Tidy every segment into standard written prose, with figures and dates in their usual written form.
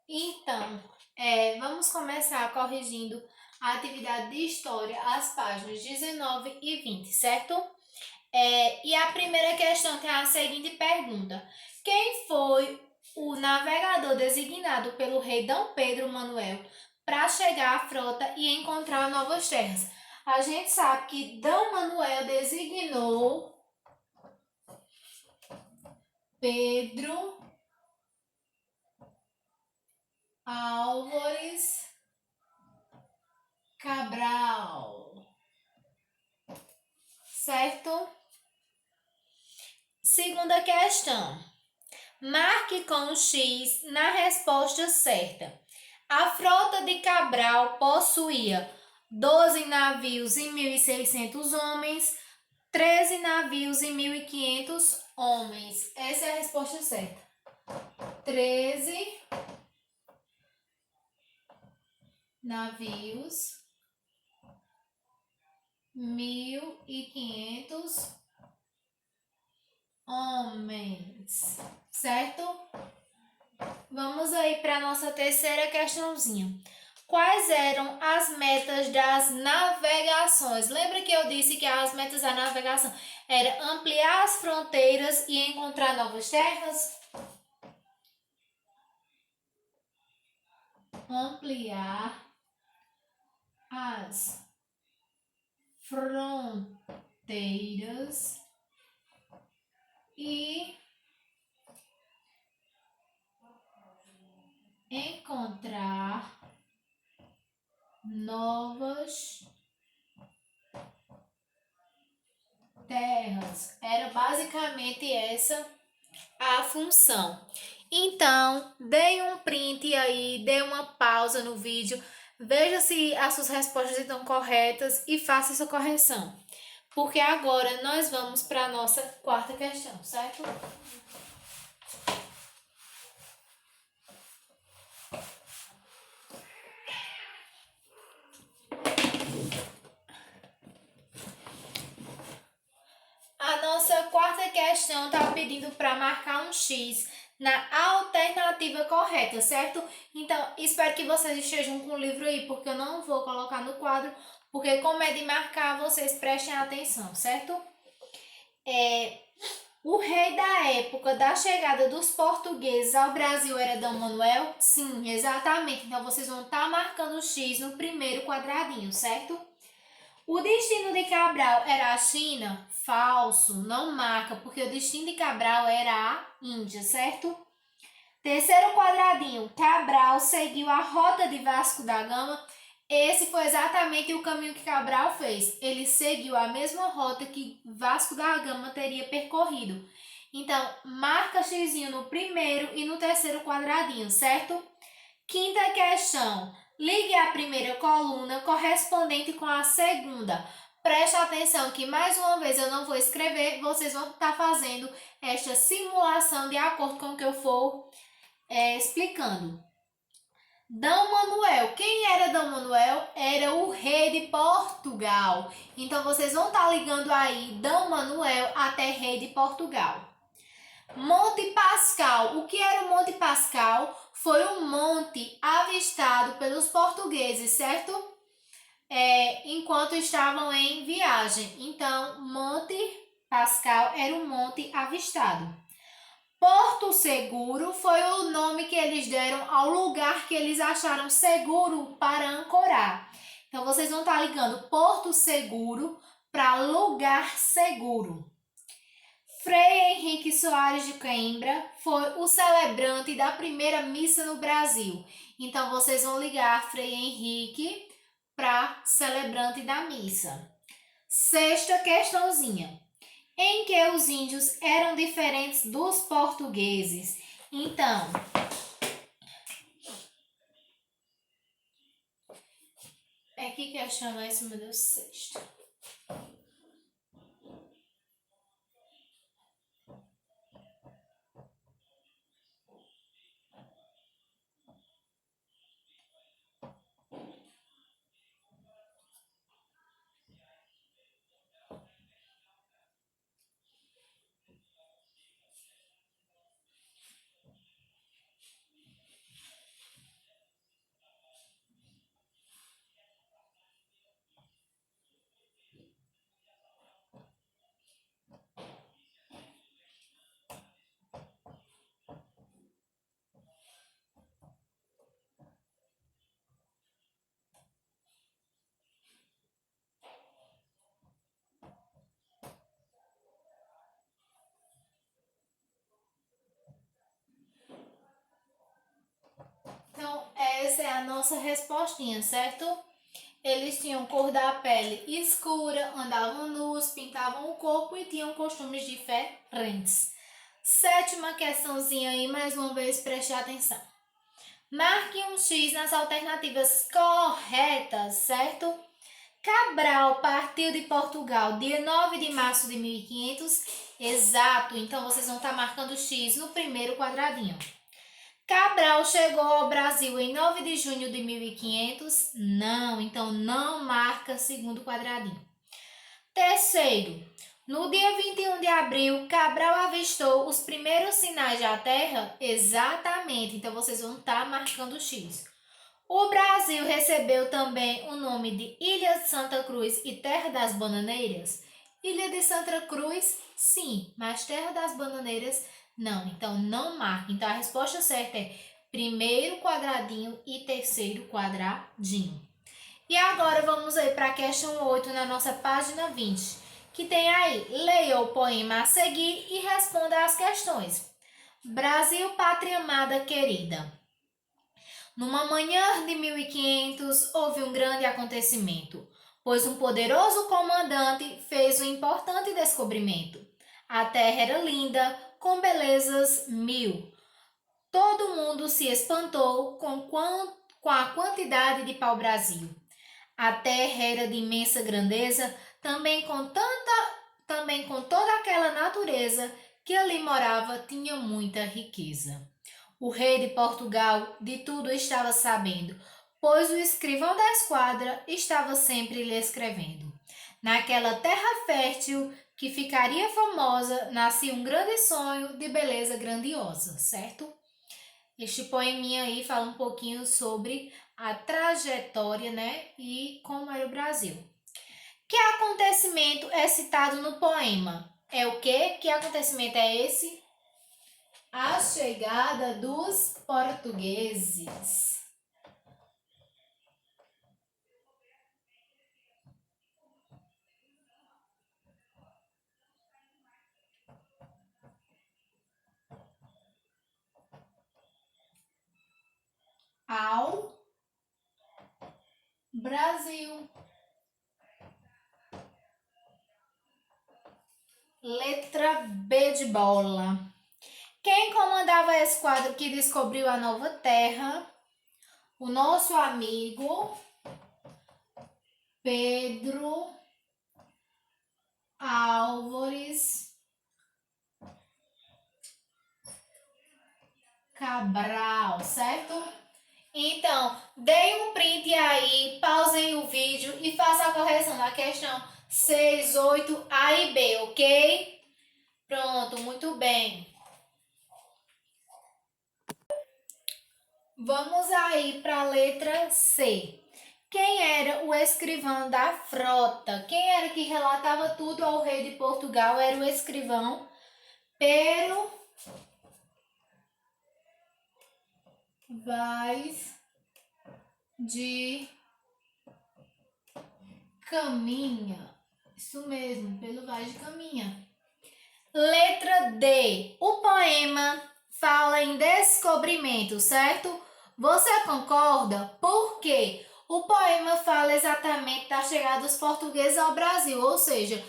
Então, vamos começar corrigindo a atividade de história, as páginas 19 e 20, certo? E a primeira questão tem a seguinte pergunta: quem foi o navegador designado pelo rei Dom Pedro Manuel para chegar à frota e encontrar novas terras? A gente sabe que Dom Manuel designou Pedro Álvares Cabral, certo? Segunda questão. Marque com o X na resposta certa. A frota de Cabral possuía 12 navios e 1.600 homens, 13 navios e 1.500 homens. Essa é a resposta certa. 13 navios, 1.500 homens, certo? Vamos aí para a nossa terceira questãozinha. Quais eram as metas das navegações? Lembra que eu disse que as metas da navegação eram ampliar as fronteiras e encontrar novas terras? Ampliar as fronteiras e encontrar novas terras. Era basicamente essa a função. Então, dê um print aí, dê uma pausa no vídeo, veja se as suas respostas estão corretas e faça essa correção. Porque agora nós vamos para a nossa quarta questão, certo? A nossa quarta questão está pedindo para marcar um X na alternativa correta, certo? Então, espero que vocês estejam com o livro aí, porque eu não vou colocar no quadro, porque como é de marcar, vocês prestem atenção, certo? O rei da época da chegada dos portugueses ao Brasil era Dom Manuel? Sim, exatamente. Então, vocês vão estar marcando o X no primeiro quadradinho, certo? O destino de Cabral era a China? Falso, não marca, porque o destino de Cabral era a Índia, certo? Terceiro quadradinho, Cabral seguiu a rota de Vasco da Gama. Esse foi exatamente o caminho que Cabral fez. Ele seguiu a mesma rota que Vasco da Gama teria percorrido. Então, marca xizinho no primeiro e no terceiro quadradinho, certo? Quinta questão. Ligue a primeira coluna correspondente com a segunda. Preste atenção que mais uma vez eu não vou escrever, vocês vão estar fazendo esta simulação de acordo com o que eu for explicando. Dom Manuel. Quem era Dom Manuel? Era o rei de Portugal. Então, vocês vão estar ligando aí Dom Manuel até rei de Portugal. Monte Pascal. O que era o Monte Pascal? Foi um monte avistado pelos portugueses, certo? Enquanto estavam em viagem. Então, Monte Pascal era um monte avistado. Porto Seguro foi o nome que eles deram ao lugar que eles acharam seguro para ancorar. Então, vocês vão estar ligando Porto Seguro para lugar seguro. Frei Henrique Soares de Coimbra foi o celebrante da primeira missa no Brasil. Então, vocês vão ligar Frei Henrique para celebrante da missa. Sexta questãozinha. Em que os índios eram diferentes dos portugueses? Então, que questão é essa, meu Deus? Sexta. a nossa respostinha, certo? Eles tinham cor da pele escura, andavam nus, pintavam o corpo e tinham costumes diferentes. Sétima questãozinha aí, mais uma vez, preste atenção. Marque um X nas alternativas corretas, certo? Cabral partiu de Portugal dia 9 de março de 1500. Exato, então vocês vão estar marcando X no primeiro quadradinho. Cabral chegou ao Brasil em 9 de junho de 1500. Não, então não marca segundo quadradinho. Terceiro, no dia 21 de abril, Cabral avistou os primeiros sinais da Terra? Exatamente, então vocês vão estar marcando X. O Brasil recebeu também o nome de Ilha de Santa Cruz e Terra das Bananeiras? Ilha de Santa Cruz, sim, mas Terra das Bananeiras, não. Então, não marca. Então, a resposta certa é primeiro quadradinho e terceiro quadradinho. E agora, vamos aí para a questão 8 na nossa página 20, que tem aí, leia o poema a seguir e responda as questões. Brasil, pátria amada querida. Numa manhã de 1500, houve um grande acontecimento, pois um poderoso comandante fez um importante descobrimento. A terra era linda, com belezas mil. Todo mundo se espantou com a quantidade de pau-brasil. A terra era de imensa grandeza, também com toda aquela natureza que ali morava tinha muita riqueza. O rei de Portugal de tudo estava sabendo, pois o escrivão da esquadra estava sempre lhe escrevendo. Naquela terra fértil que ficaria famosa, nascia um grande sonho de beleza grandiosa, certo? Este poeminha aí fala um pouquinho sobre a trajetória, né, e como era o Brasil. Que acontecimento é citado no poema? É o quê? Que acontecimento é esse? A chegada dos portugueses. Ao Brasil. Letra B de bola. Quem comandava a esquadra que descobriu a nova terra? O nosso amigo Pedro Álvares Cabral, certo? Então, dei um print aí, pausem o vídeo e faça a correção da questão 6, 8, A e B, ok? Pronto, muito bem. Vamos aí para a letra C. Quem era o escrivão da frota? Quem era que relatava tudo ao rei de Portugal? Era o escrivão Pero Vaz de Caminha. Isso mesmo, Pelo Vaz de Caminha. Letra D. O poema fala em descobrimento, certo? Você concorda? Por quê? O poema fala exatamente da chegada dos portugueses ao Brasil, ou seja,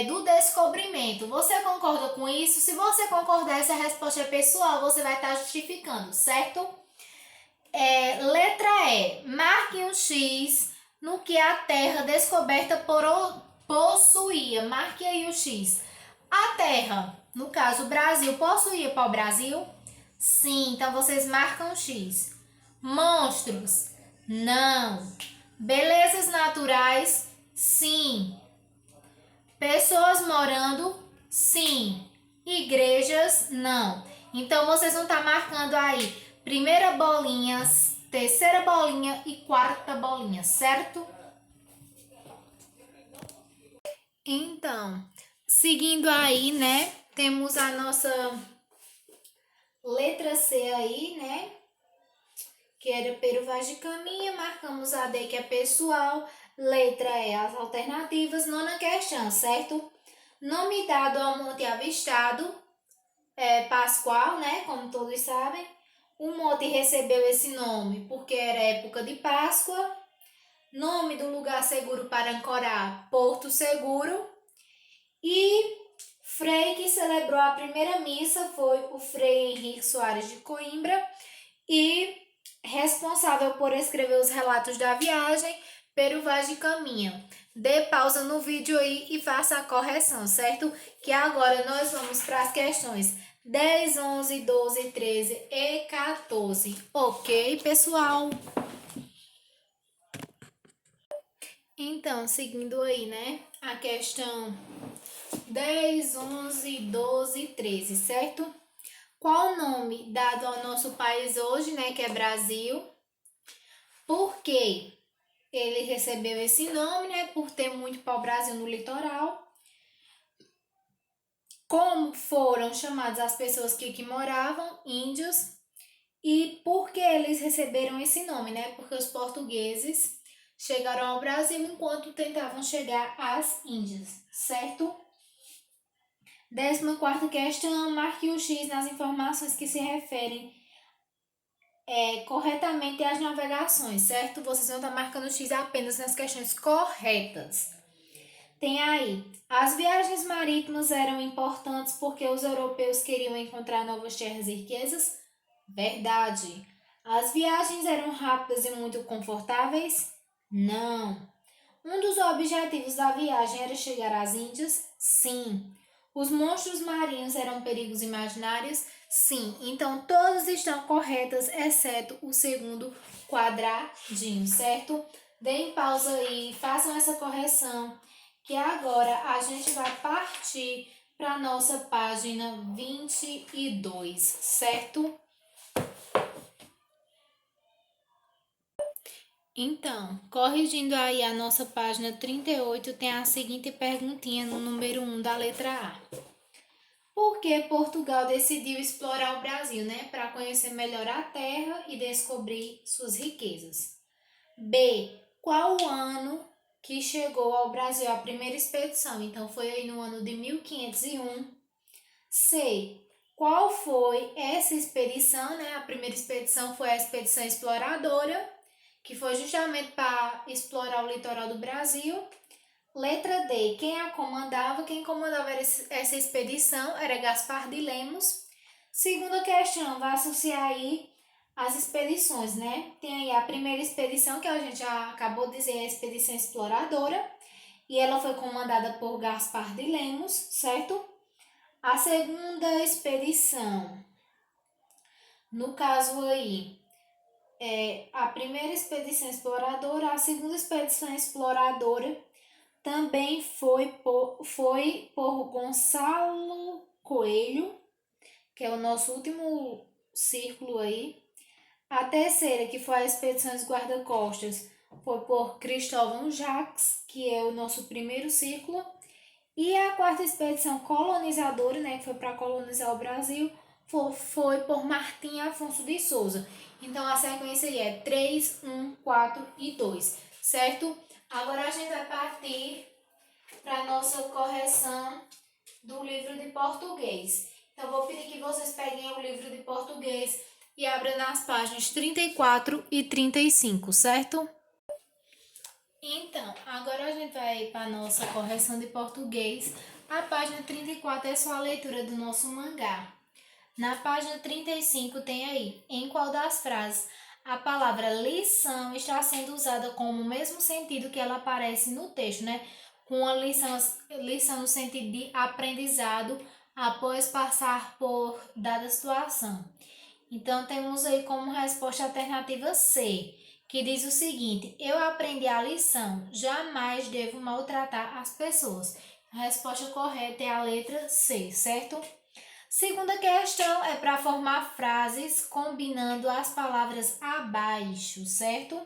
do descobrimento. Você concorda com isso? Se você concordar, essa resposta é pessoal, você vai estar justificando, certo? Letra E. Marque um X no que a terra descoberta possuía. Marque aí o X. A terra, no caso o Brasil, possuía pau-brasil? Sim, então vocês marcam X. Monstros? Não. Belezas naturais? Sim. Pessoas morando? Sim. Igrejas? Não. Então vocês vão estar marcando aí primeira bolinha, terceira bolinha e quarta bolinha, certo? Então, seguindo aí, né, temos a nossa letra C aí, né, que era Pero Vaz de Caminha, marcamos a D, que é pessoal, letra E, as alternativas, nona questão, certo? Nome dado ao monte avistado, Pascoal, né, como todos sabem. O monte recebeu esse nome porque era época de Páscoa. Nome do lugar seguro para ancorar, Porto Seguro. E Frei que celebrou a primeira missa foi o Frei Henrique Soares de Coimbra e responsável por escrever os relatos da viagem, Pero Vaz de Caminha. Dê pausa no vídeo aí e faça a correção, certo? Que agora nós vamos para as questões 10, 11, 12, 13 e 14. Ok, pessoal? Então, seguindo aí, né? A questão 10, 11, 12 e 13, certo? Qual o nome dado ao nosso país hoje, né? Que é Brasil. Por quê? Ele recebeu esse nome, né? Por ter muito pau-brasil no litoral. Como foram chamadas as pessoas que aqui moravam, índios. E por que eles receberam esse nome, né? Porque os portugueses chegaram ao Brasil enquanto tentavam chegar às Índias, certo? 14ª questão, marque o X nas informações que se referem corretamente às navegações, certo? Vocês vão estar marcando o X apenas nas questões corretas. Tem aí, as viagens marítimas eram importantes porque os europeus queriam encontrar novas terras e riquezas? Verdade. As viagens eram rápidas e muito confortáveis? Não. Um dos objetivos da viagem era chegar às Índias? Sim. Os monstros marinhos eram perigos imaginários? Sim. Então, todas estão corretas, exceto o segundo quadradinho, certo? Deem pausa aí, façam essa correção, que agora a gente vai partir para a nossa página 22, certo? Então, corrigindo aí a nossa página 38, tem a seguinte perguntinha no número 1 da letra A. Por que Portugal decidiu explorar o Brasil, né? Para conhecer melhor a terra e descobrir suas riquezas. B. Qual o ano que chegou ao Brasil a primeira expedição? Então, foi aí no ano de 1501. C. Qual foi essa expedição, né? A primeira expedição foi a expedição exploradora, que foi justamente para explorar o litoral do Brasil. Letra D, quem a comandava? Quem comandava essa expedição era Gaspar de Lemos. Segunda questão, vai associar aí as expedições, né? Tem aí a primeira expedição, que a gente já acabou de dizer, a expedição exploradora, e ela foi comandada por Gaspar de Lemos, certo? A segunda expedição, no caso aí, a primeira expedição exploradora, a segunda expedição exploradora também foi por Gonçalo Coelho, que é o nosso último círculo aí. A terceira, que foi a expedição dos guarda-costas, foi por Cristóvão Jacques, que é o nosso primeiro círculo. E a quarta expedição colonizadora, né, que foi para colonizar o Brasil, foi por Martim Afonso de Souza. Então, a sequência aí é 3, 1, 4 e 2, certo? Agora, a gente vai partir para a nossa correção do livro de português. Então, vou pedir que vocês peguem o livro de português e abram nas páginas 34 e 35, certo? Então, agora a gente vai para a nossa correção de português. A página 34 é só a leitura do nosso mangá. Na página 35 tem aí, em qual das frases a palavra lição está sendo usada com o mesmo sentido que ela aparece no texto, né? Com a lição no sentido de aprendizado após passar por dada situação. Então, temos aí como resposta a alternativa C, que diz o seguinte: eu aprendi a lição, jamais devo maltratar as pessoas. A resposta correta é a letra C, certo? Segunda questão é para formar frases combinando as palavras abaixo, certo?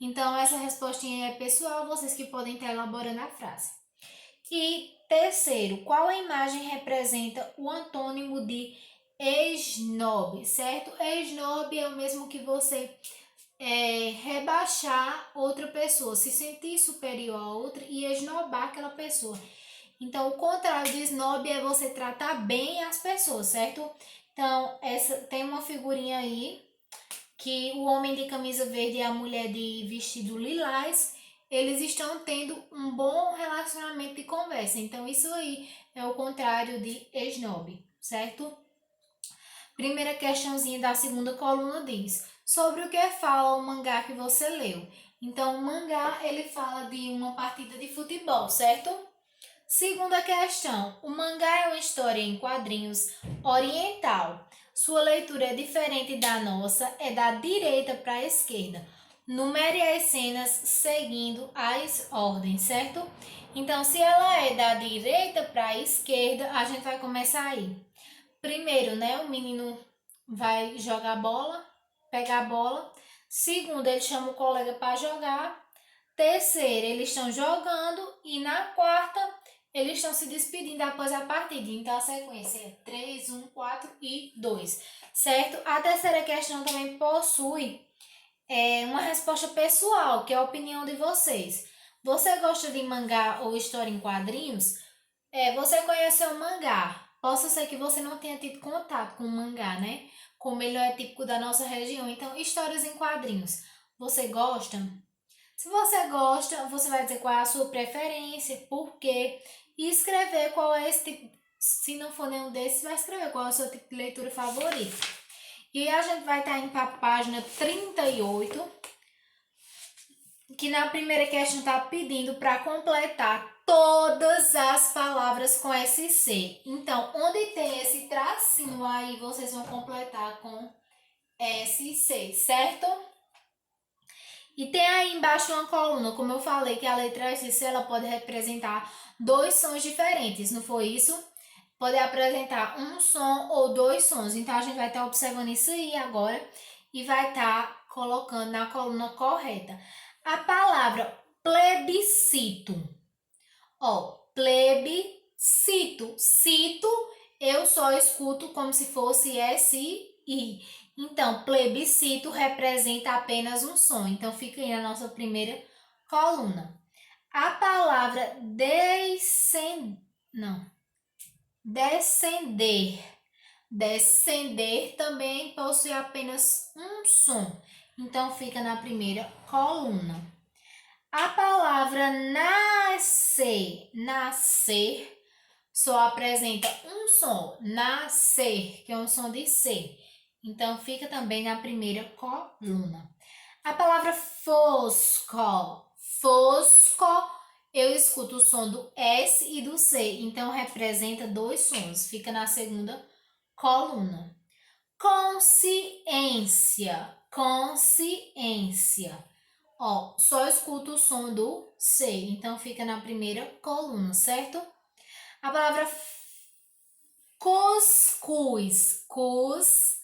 Então, essa respostinha é pessoal, vocês que podem estar elaborando a frase. E terceiro, qual a imagem representa o antônimo de esnobe, certo? Esnobe é o mesmo que você rebaixar outra pessoa, se sentir superior a outra e esnobar aquela pessoa. Então, o contrário de snob é você tratar bem as pessoas, certo? Então, essa tem uma figurinha aí que o homem de camisa verde e a mulher de vestido lilás, eles estão tendo um bom relacionamento de conversa. Então, isso aí é o contrário de snob, certo? Primeira questãozinha da segunda coluna diz: sobre o que fala o mangá que você leu? Então, o mangá, ele fala de uma partida de futebol, certo? Segunda questão: o mangá é uma história em quadrinhos oriental. Sua leitura é diferente da nossa, é da direita para a esquerda. Numere as cenas seguindo as ordens, certo? Então, se ela é da direita para a esquerda, a gente vai começar aí. Primeiro, né, o menino vai jogar bola, pegar a bola. Segundo, ele chama o colega para jogar. Terceiro, eles estão jogando. E na quarta, eles estão se despedindo após a partida. Então, a sequência é 3, 1, 4 e 2, certo? A terceira questão também possui uma resposta pessoal, que é a opinião de vocês. Você gosta de mangá ou história em quadrinhos? Você conheceu o mangá. Possa ser que você não tenha tido contato com o mangá, né? Como ele é típico da nossa região. Então, histórias em quadrinhos. Você gosta? Se você gosta, você vai dizer qual é a sua preferência, por quê, e escrever qual é esse tipo. Se não for nenhum desses, vai escrever qual é o seu tipo de leitura favorito. E a gente vai estar indo para a página 38, que na primeira questão está pedindo para completar todas as palavras com SC. Então, onde tem esse tracinho aí, vocês vão completar com SC, certo? E tem aí embaixo uma coluna, como eu falei, que a letra SC ela pode representar dois sons diferentes, não foi isso? Pode apresentar um som ou dois sons. Então, a gente vai estar observando isso aí agora e vai estar colocando na coluna correta. A palavra plebiscito. Plebiscito. Cito, eu só escuto como se fosse S-I. Então, plebiscito representa apenas um som. Então, fica aí na nossa primeira coluna. A palavra descender. Descender também possui apenas um som. Então, fica na primeira coluna. A palavra nascer. Nascer só apresenta um som. Nascer, que é um som de C. Então, fica também na primeira coluna. A palavra fosco. Fosco, eu escuto o som do S e do C. Então, representa dois sons. Fica na segunda coluna. Consciência. Consciência. Só escuto o som do C. Então, fica na primeira coluna, certo? A palavra cuscuz. Cuscuz.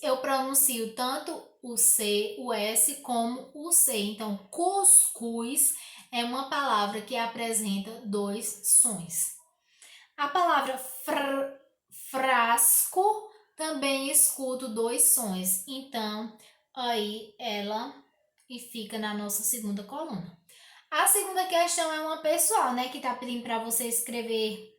Eu pronuncio tanto o C, o S, como o C. Então, cuscuz é uma palavra que apresenta dois sons. A palavra frasco também escuto dois sons. Então, aí ela fica na nossa segunda coluna. A segunda questão é uma pessoal, né? Que tá pedindo para você escrever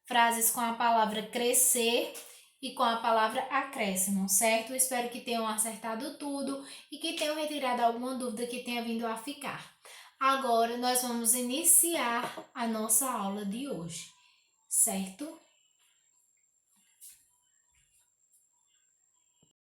frases com a palavra crescer e com a palavra acréscimo, certo? Espero que tenham acertado tudo e que tenham retirado alguma dúvida que tenha vindo a ficar. Agora, nós vamos iniciar a nossa aula de hoje, certo?